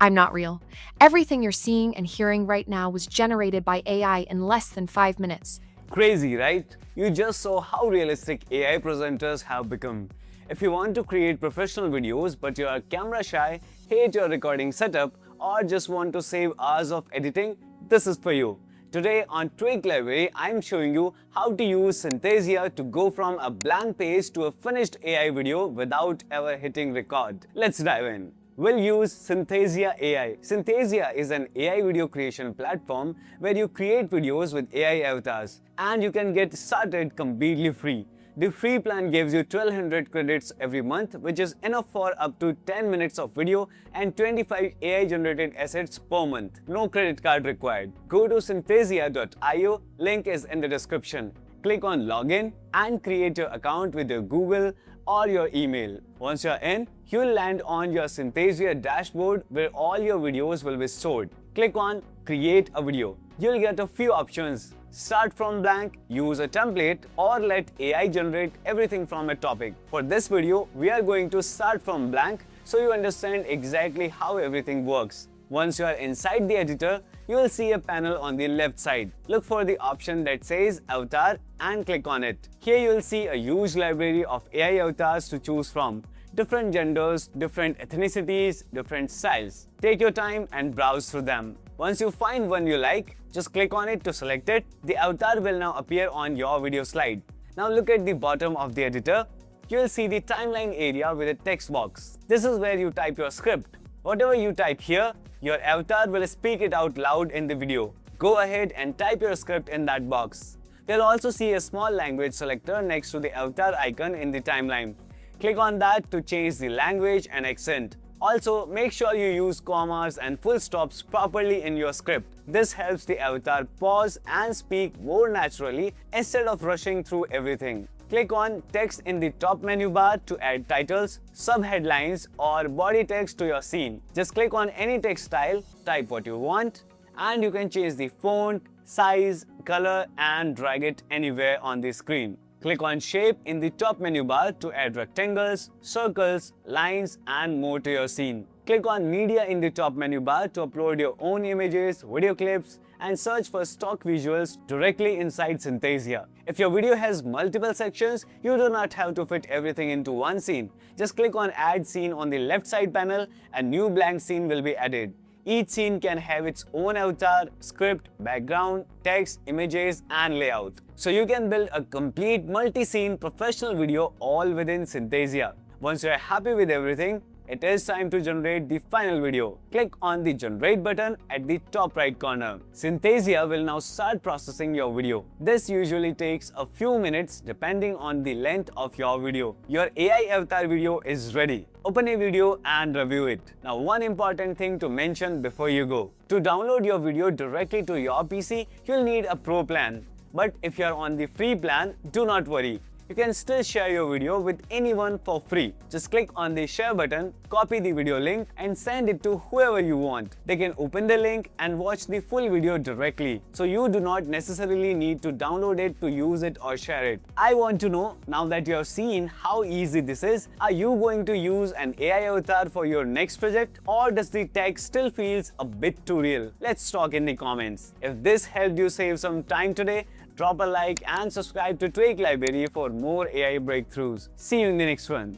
I'm not real. Everything you're seeing and hearing right now was generated by AI in less than 5 minutes. Crazy, right? You just saw how realistic AI presenters have become. If you want to create professional videos but you are camera shy, hate your recording setup, or just want to save hours of editing, this is for you. Today on Tweak Library, I'm showing you how to use Synthesia to go from a blank page to a finished AI video without ever hitting record. Let's dive in. We'll use Synthesia AI. Synthesia is an AI video creation platform where you create videos with AI avatars, and you can get started completely free. The free plan gives you 1200 credits every month, which is enough for up to 10 minutes of video and 25 AI generated assets per month. No credit card required. Go to synthesia.io, link is in the description. Click on login and create your account with your Google or your email. Once you're in, you'll land on your Synthesia dashboard where all your videos will be stored. Click on create a video. You'll get a few options. Start from blank, use a template, or let AI generate everything from a topic. For this video, we are going to start from blank so you understand exactly how everything works. Once you are inside the editor, you will see a panel on the left side. Look for the option that says Avatar and click on it. Here you will see a huge library of AI avatars to choose from. Different genders, different ethnicities, different styles. Take your time and browse through them. Once you find one you like, just click on it to select it. The avatar will now appear on your video slide. Now look at the bottom of the editor. You will see the timeline area with a text box. This is where you type your script. Whatever you type here, your avatar will speak it out loud in the video. Go ahead and type your script in that box. You'll also see a small language selector next to the avatar icon in the timeline. Click on that to change the language and accent. Also, make sure you use commas and full stops properly in your script. This helps the avatar pause and speak more naturally instead of rushing through everything. Click on text in the top menu bar to add titles, subheadlines, or body text to your scene. Just click on any text style, type what you want, and you can change the font, size, color, and drag it anywhere on the screen. Click on Shape in the top menu bar to add rectangles, circles, lines, and more to your scene. Click on Media in the top menu bar to upload your own images, video clips, and search for stock visuals directly inside Synthesia. If your video has multiple sections, you do not have to fit everything into one scene. Just click on Add Scene on the left side panel, a new blank scene will be added. Each scene can have its own avatar, script, background, text, images, and layout. So you can build a complete multi-scene professional video all within Synthesia. Once you are happy with everything, it is time to generate the final video. Click on the Generate button at the top right corner. Synthesia will now start processing your video. This usually takes a few minutes depending on the length of your video. Your AI avatar video is ready. Open a video and review it. Now, one important thing to mention before you go. To download your video directly to your PC, you'll need a Pro plan. But if you're on the free plan, do not worry. You can still share your video with anyone for free. Just click on the share button, copy the video link, and send it to whoever you want. They can open the link and watch the full video directly. So you do not necessarily need to download it to use it or share it. I want to know, now that you have seen how easy this is, are you going to use an AI avatar for your next project, or does the tech still feels a bit too real? Let's talk in the comments. If this helped you save some time today, drop a like and subscribe to Tweak Library for more AI breakthroughs. See you in the next one.